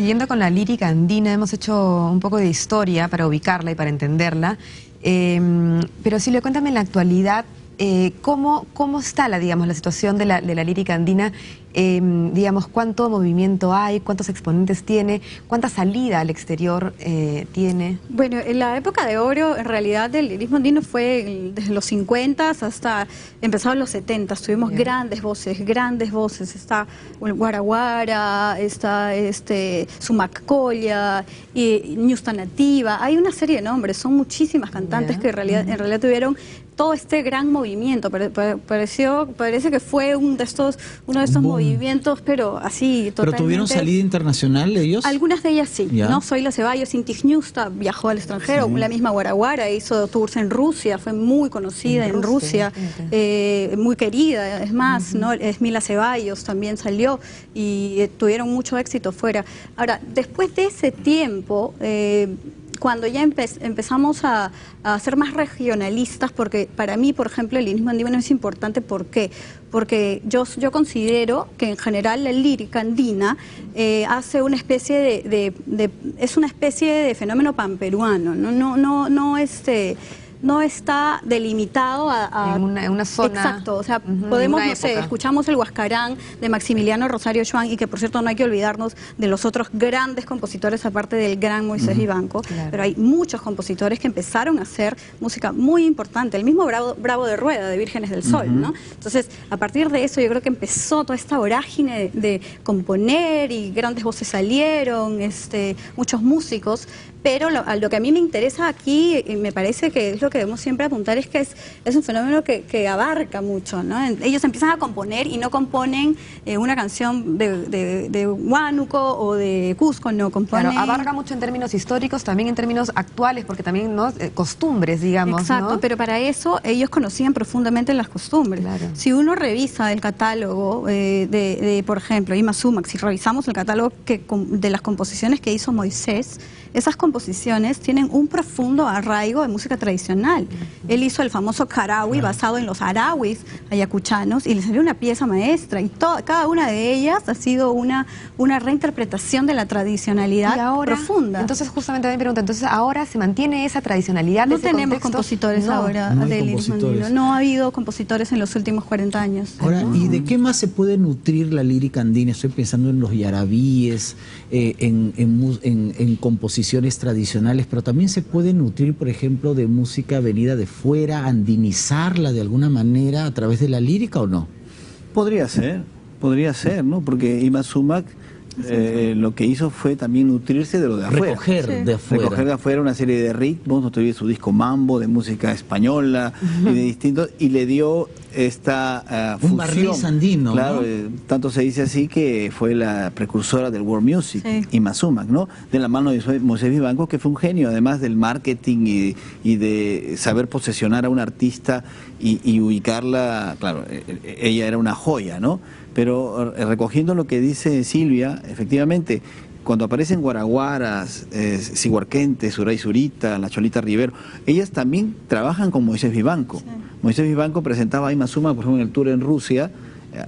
siguiendo con la lírica andina, hemos hecho un poco de historia para ubicarla y para entenderla. Pero Silvia, cuéntame en la actualidad, ¿cómo está la situación de la lírica andina? Digamos, ¿cuánto movimiento hay? ¿Cuántos exponentes tiene? ¿Cuánta salida al exterior tiene? Bueno, en la época de oro, en realidad, del lirismo andino fue desde los 50 hasta empezaron los 70. Tuvimos grandes voces. Está Guaraguara, está Sumacoya, Ñusta Nativa. Hay una serie de nombres, son muchísimas cantantes que en realidad tuvieron todo este gran movimiento. Parece que fue uno de estos movimientos, pero así totalmente. ¿Pero tuvieron salida internacional ellos? Algunas de ellas sí, ¿no? Zoila Ceballos, Inti Ñusta viajó al extranjero, la misma Guaraguara hizo tours en Rusia, fue muy conocida en Rusia, muy querida, es más, ¿no? Esmila Ceballos también salió y tuvieron mucho éxito fuera. Ahora, después de ese tiempo, cuando ya empezamos a ser más regionalistas, porque para mí, por ejemplo, el lirismo andino es importante. ¿Por qué? Porque yo considero que en general la lírica andina hace una especie es una especie de fenómeno panperuano, no está delimitado en una zona. Exacto, o sea, podemos, no sé, escuchamos el Huascarán de Maximiliano Rosario Schwann, y que por cierto no hay que olvidarnos de los otros grandes compositores aparte del gran Moisés Vivanco, pero hay muchos compositores que empezaron a hacer música muy importante, el mismo Bravo de Rueda de Vírgenes del Sol, ¿no? Entonces, a partir de eso yo creo que empezó toda esta vorágine de componer, y grandes voces salieron, muchos músicos. Pero lo que a mí me interesa aquí, y me parece que es lo que debemos siempre apuntar, es que es un fenómeno que abarca mucho, ¿no? Ellos empiezan a componer y no componen una canción de Huánuco o de Cusco, no componen... Claro, abarca mucho en términos históricos, también en términos actuales, porque también, ¿no?, costumbres, digamos. Exacto, ¿no? Pero para eso ellos conocían profundamente las costumbres. Claro. Si uno revisa el catálogo por ejemplo, Ima Sumac, si revisamos el catálogo de las composiciones que hizo Moisés, esas composiciones tienen un profundo arraigo de música tradicional. Él hizo el famoso Carawi basado en los arawis ayacuchanos y le salió una pieza maestra, y cada una de ellas ha sido una reinterpretación de la tradicionalidad profunda. Entonces, justamente me pregunto, entonces ahora se mantiene esa tradicionalidad. No tenemos compositores ahora del lirismo andino. No ha habido compositores en los últimos 40 años. Ahora, ¿y de qué más se puede nutrir la lírica andina? Estoy pensando en los yarabíes, en composiciones tradicionales, pero también se puede nutrir, por ejemplo, de música venida de fuera, andinizarla de alguna manera a través de la lírica, ¿o no? Podría ser, ¿no? Porque Ima Sumac lo que hizo fue también nutrirse de lo de afuera. Recoger de afuera una serie de ritmos, no tuviera su disco Mambo, de música española y de distintos, y le dio esta fusión. Un barniz andino, claro, ¿no? Tanto se dice así que fue la precursora del world music, Ima Sumac, ¿no? De la mano de Moisés Vivanco, que fue un genio, además del marketing y de saber posesionar a un artista y ubicarla. Claro, ella era una joya, ¿no? Pero recogiendo lo que dice Silvia, efectivamente, cuando aparecen guaraguaras, Siguarquentes, Suray Zurita, la Cholita Rivero, ellas también trabajan con Moisés Vivanco. Sí. Moisés Vivanco presentaba a Ima Sumac, por ejemplo, en el tour en Rusia,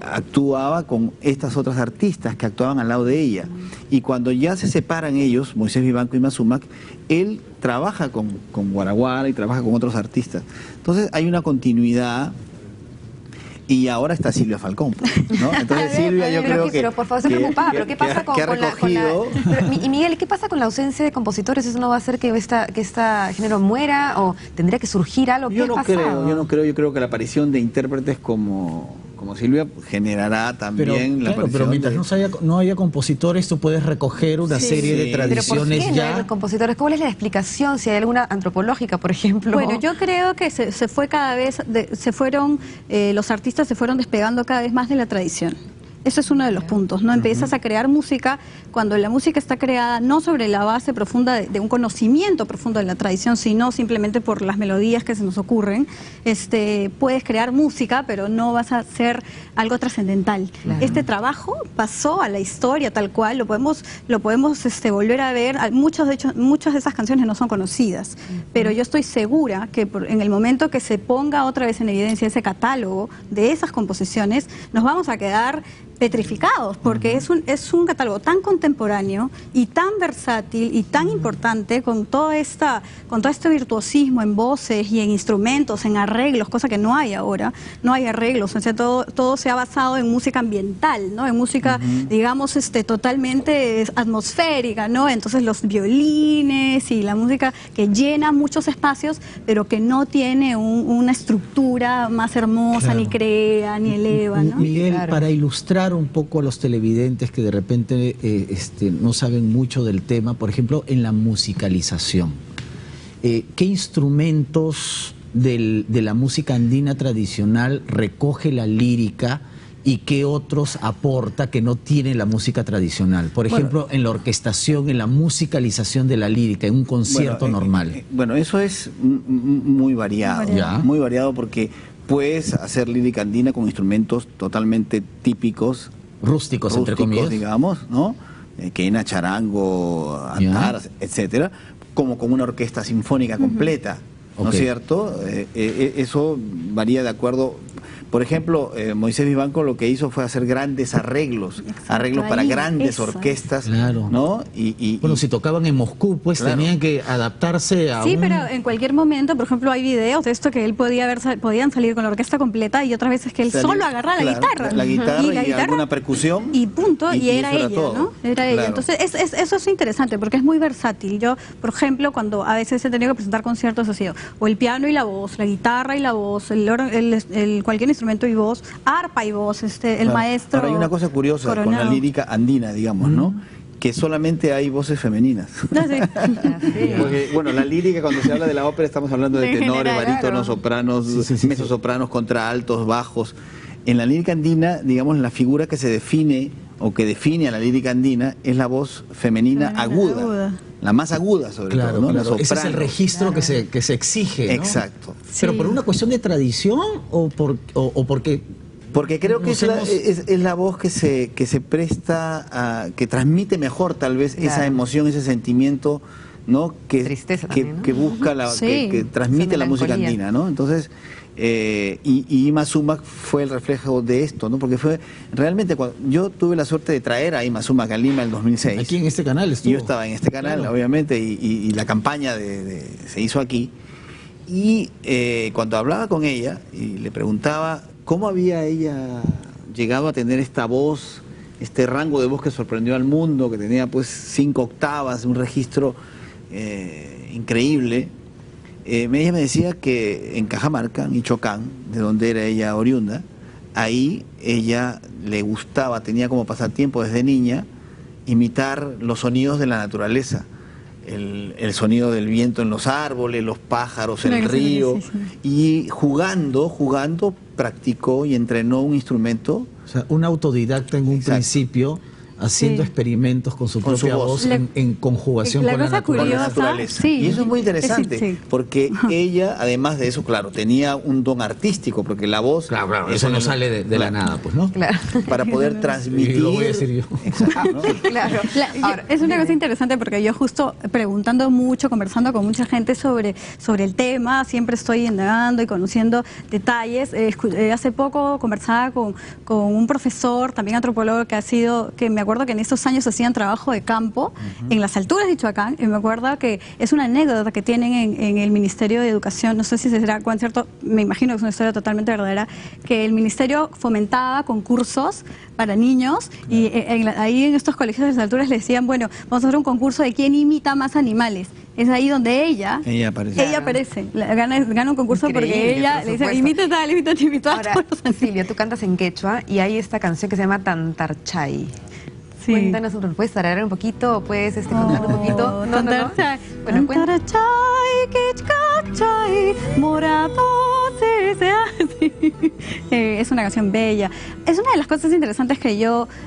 actuaba con estas otras artistas que actuaban al lado de ella. Y cuando ya se separan ellos, Moisés Vivanco y Ima Sumac, él trabaja con Guaraguara y trabaja con otros artistas. Entonces hay una continuidad. Y ahora está Silvia Falcón, ¿no? Entonces Silvia, yo creo que... Pero por favor, estoy preocupada, pero ¿qué pasa con la... Y Miguel, ¿qué pasa con la ausencia de compositores? ¿Eso no va a hacer que este género muera o tendría que surgir algo? Yo no creo que la aparición de intérpretes como Silvia generará también la aparición. Pero mientras no haya compositores, tú puedes recoger una serie de tradiciones. ¿Pero por qué no hay compositores? ¿Cuál es la explicación? Si hay alguna antropológica, por ejemplo. Bueno, yo creo que los artistas se fueron despegando cada vez más de la tradición. Ese es uno de los puntos, ¿no? Empiezas a crear música cuando la música está creada no sobre la base profunda de un conocimiento profundo de la tradición, sino simplemente por las melodías que se nos ocurren. Puedes crear música, pero no vas a hacer algo trascendental. Claro. Este trabajo pasó a la historia tal cual, lo podemos volver a ver. Muchas de esas canciones no son conocidas, pero yo estoy segura que en el momento que se ponga otra vez en evidencia ese catálogo de esas composiciones, nos vamos a quedar petrificados, porque es un catálogo tan contemporáneo y tan versátil y tan importante, con todo este virtuosismo en voces y en instrumentos, en arreglos, cosa que no hay ahora, no hay arreglos, o sea, todo se ha basado en música ambiental, ¿no? En música, digamos, totalmente atmosférica, ¿no? Entonces los violines y la música que llena muchos espacios, pero que no tiene una estructura más hermosa, ni crea, ni eleva, ¿no? Miguel, para ilustrar un poco a los televidentes que de repente no saben mucho del tema, por ejemplo, en la musicalización, ¿qué instrumentos de la música andina tradicional recoge la lírica y qué otros aporta que no tiene la música tradicional? Por ejemplo, en la orquestación, en la musicalización de la lírica, en un concierto normal. Bueno, eso es muy variado, muy variado, porque puedes hacer lírica andina con instrumentos totalmente típicos, rústicos entre comillas, digamos, ¿no? Quena, charango, antaras, etcétera, como con una orquesta sinfónica completa, ¿no es cierto? Eso varía de acuerdo. Por ejemplo, Moisés Vivanco lo que hizo fue hacer grandes arreglos para grandes orquestas, ¿no? Bueno, si tocaban en Moscú, pues tenían que adaptarse a pero en cualquier momento, por ejemplo, hay videos de esto que él podían salir con la orquesta completa, y otras veces que él solo agarraba la guitarra. La guitarra y alguna percusión. Y punto, y era ella, todo, ¿no? Era ella. Entonces, eso es interesante, porque es muy versátil. Yo, por ejemplo, cuando a veces he tenido que presentar conciertos, ha sido o el piano y la voz, la guitarra y la voz, cualquier instrumento y voz, arpa y voz, el maestro. Ahora hay una cosa curiosa Coronado con la lírica andina, digamos, ¿no? Que solamente hay voces femeninas. Porque, bueno, la lírica, cuando se habla de la ópera, estamos hablando de tenores, barítonos, sopranos, mezzosopranos, contraaltos, bajos. En la lírica andina, digamos, la figura que se define o que define a la lírica andina es la voz femenina aguda. La más aguda, sobre todo, ¿no? Claro. Ese es el registro que se exige, ¿no? Exacto. ¿Pero por una cuestión de tradición o porque...? Porque creo que es la voz que se presta que transmite mejor, tal vez, esa emoción, ese sentimiento, ¿no? Tristeza también, ¿no? Que busca, que transmite la música andina, ¿no? Entonces... y Ima Sumac fue el reflejo de esto, ¿no? Porque fue realmente cuando yo tuve la suerte de traer a Ima Sumac a Lima en el 2006. Aquí en este canal estuvo. Yo estaba en este canal, obviamente, y la campaña se hizo aquí. Y cuando hablaba con ella y le preguntaba cómo había ella llegado a tener esta voz, este rango de voz que sorprendió al mundo, que tenía pues 5 octavas, un registro increíble. Ella me decía que en Cajamarca, Michoacán, de donde era ella oriunda, ahí ella le gustaba, tenía como pasatiempo desde niña, imitar los sonidos de la naturaleza. El sonido del viento en los árboles, los pájaros, el río. Y jugando, practicó y entrenó un instrumento. O sea, un autodidacta en un principio, haciendo experimentos con su propia voz en conjugación con la naturaleza. Y eso es muy interesante, porque ella, además de eso, claro, tenía un don artístico, porque la voz... Claro, eso no sale de la nada, pues, ¿no? Claro. Para poder transmitir... Y lo voy a decir yo. Exacto, ¿no? Claro. Ahora, es una cosa interesante, porque yo justo preguntando mucho, conversando con mucha gente sobre el tema, siempre estoy indagando y conociendo detalles. Hace poco conversaba con un profesor, también antropólogo, que me acuerdo que en estos años hacían trabajo de campo en las alturas de Michoacán, y me acuerdo que es una anécdota que tienen en el Ministerio de Educación, no sé si será cierto, me imagino que es una historia totalmente verdadera, que el Ministerio fomentaba concursos para niños, y ahí en estos colegios de las alturas les decían, bueno, vamos a hacer un concurso de quién imita más animales. Es ahí donde ella aparece. Gana un concurso. Increíble, porque ella le dice, imita tal. Ahora, Silvia, tú cantas en quechua y hay esta canción que se llama Tantarchay. Sí. Cuéntanos, ¿puedes tararear un poquito o puedes contar un poquito? No. Bueno, es una canción bella. Es una de las cosas interesantes que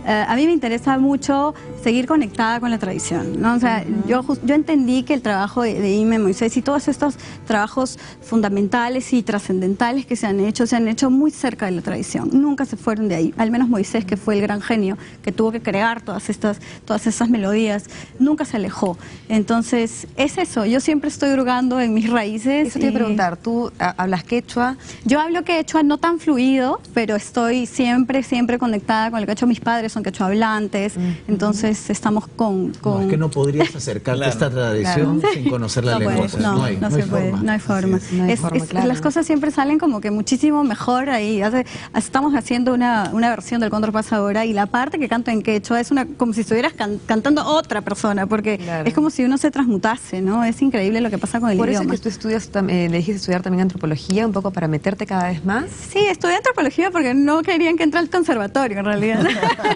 a mí me interesa mucho seguir conectada con la tradición, ¿no? O sea, yo entendí que el trabajo de Ime, Moisés y todos estos trabajos fundamentales y trascendentales que se han hecho muy cerca de la tradición. Nunca se fueron de ahí. Al menos Moisés, que fue el gran genio que tuvo que crear todas estas melodías, nunca se alejó. Entonces, es eso. Yo siempre estoy hurgando en mis raíces. Eso te iba a preguntar. ¿Tú hablas quechua? Yo hablo quechua lenguaje no tan fluido, pero estoy siempre conectada con el quechua. Mis padres son quechua hablantes, entonces estamos con... No, es que no podrías acercarte a esta tradición sin conocer la lengua. Pues, no hay forma. Las cosas siempre salen como que muchísimo mejor ahí. Estamos haciendo una versión del Cóndor Pasa Ahora y la parte que canto en quechua es como si estuvieras cantando otra persona, porque es como si uno se transmutase, ¿no? Es increíble lo que pasa con el idioma. Por eso es que tú estudias, le dijiste estudiar también antropología, un poco para meterte cada vez más. Sí, estudié antropología porque no querían que entrara al conservatorio, en realidad.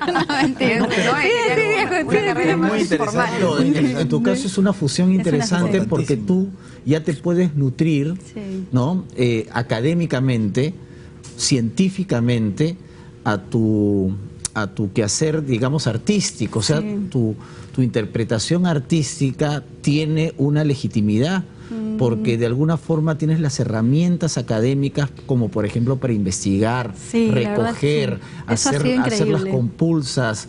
No, mentira. Es muy interesante. En tu caso es una fusión interesante porque tú ya te puedes nutrir, ¿no? Académicamente, científicamente, a tu quehacer, digamos, artístico. O sea, tu interpretación artística tiene una legitimidad, porque de alguna forma tienes las herramientas académicas, como por ejemplo para investigar, recoger, hacer las compulsas,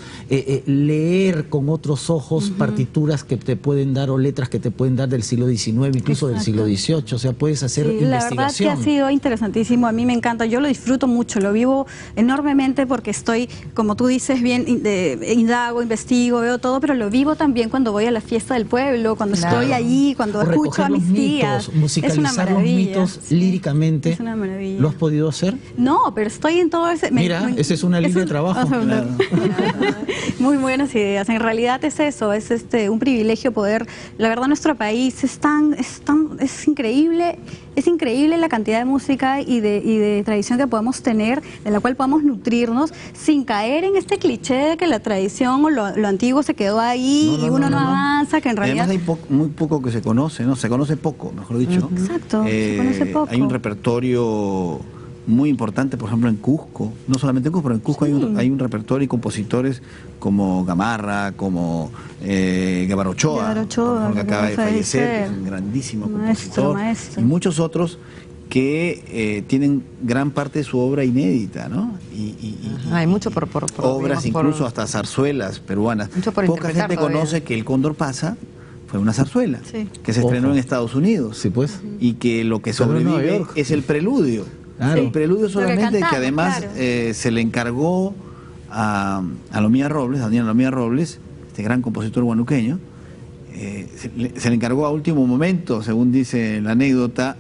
leer con otros ojos partituras que te pueden dar o letras que te pueden dar del siglo XIX, incluso del siglo XVIII, o sea, puedes hacer investigación. La verdad que ha sido interesantísimo, a mí me encanta, yo lo disfruto mucho, lo vivo enormemente porque estoy, como tú dices, bien, indago, investigo, veo todo, pero lo vivo también cuando voy a la fiesta del pueblo, cuando estoy allí, cuando escucho a mis tías. Musicalizar los mitos líricamente. Es una maravilla. ¿Lo has podido hacer? No, pero estoy en todo ese... Mira, esa es una línea de trabajo. Claro. Muy buenas ideas. En realidad es eso, es un privilegio poder... La verdad, nuestro país es increíble. Es increíble la cantidad de música y de tradición que podemos tener, de la cual podemos nutrirnos, sin caer en este cliché de que la tradición o lo antiguo se quedó ahí y uno no avanza, que en realidad... Además hay muy poco que se conoce, ¿no? Se conoce poco, mejor dicho. Exacto, se conoce poco. Hay un repertorio muy importante, por ejemplo, en Cusco. No solamente en Cusco, pero en Cusco hay un repertorio y compositores como Gamarra, como Guevara Ochoa, que acaba de fallecer, que es un grandísimo compositor, y muchos otros que tienen gran parte de su obra inédita, ¿no? Hay mucho por obras, incluso hasta zarzuelas peruanas. Poca gente conoce que El Cóndor Pasa fue una zarzuela que se estrenó en Estados Unidos, y que lo que sobrevive es el preludio. El preludio solamente, que además se le encargó a Lomía Robles, a Daniel Lomía Robles, este gran compositor guanuqueño, se le encargó a último momento, según dice la anécdota,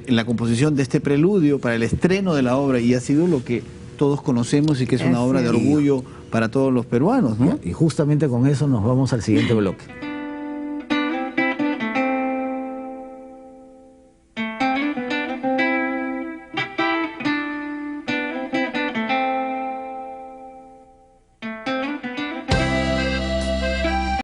la composición de este preludio para el estreno de la obra, y ha sido lo que todos conocemos y que es una obra de orgullo para todos los peruanos, ¿no? Y justamente con eso nos vamos al siguiente bloque.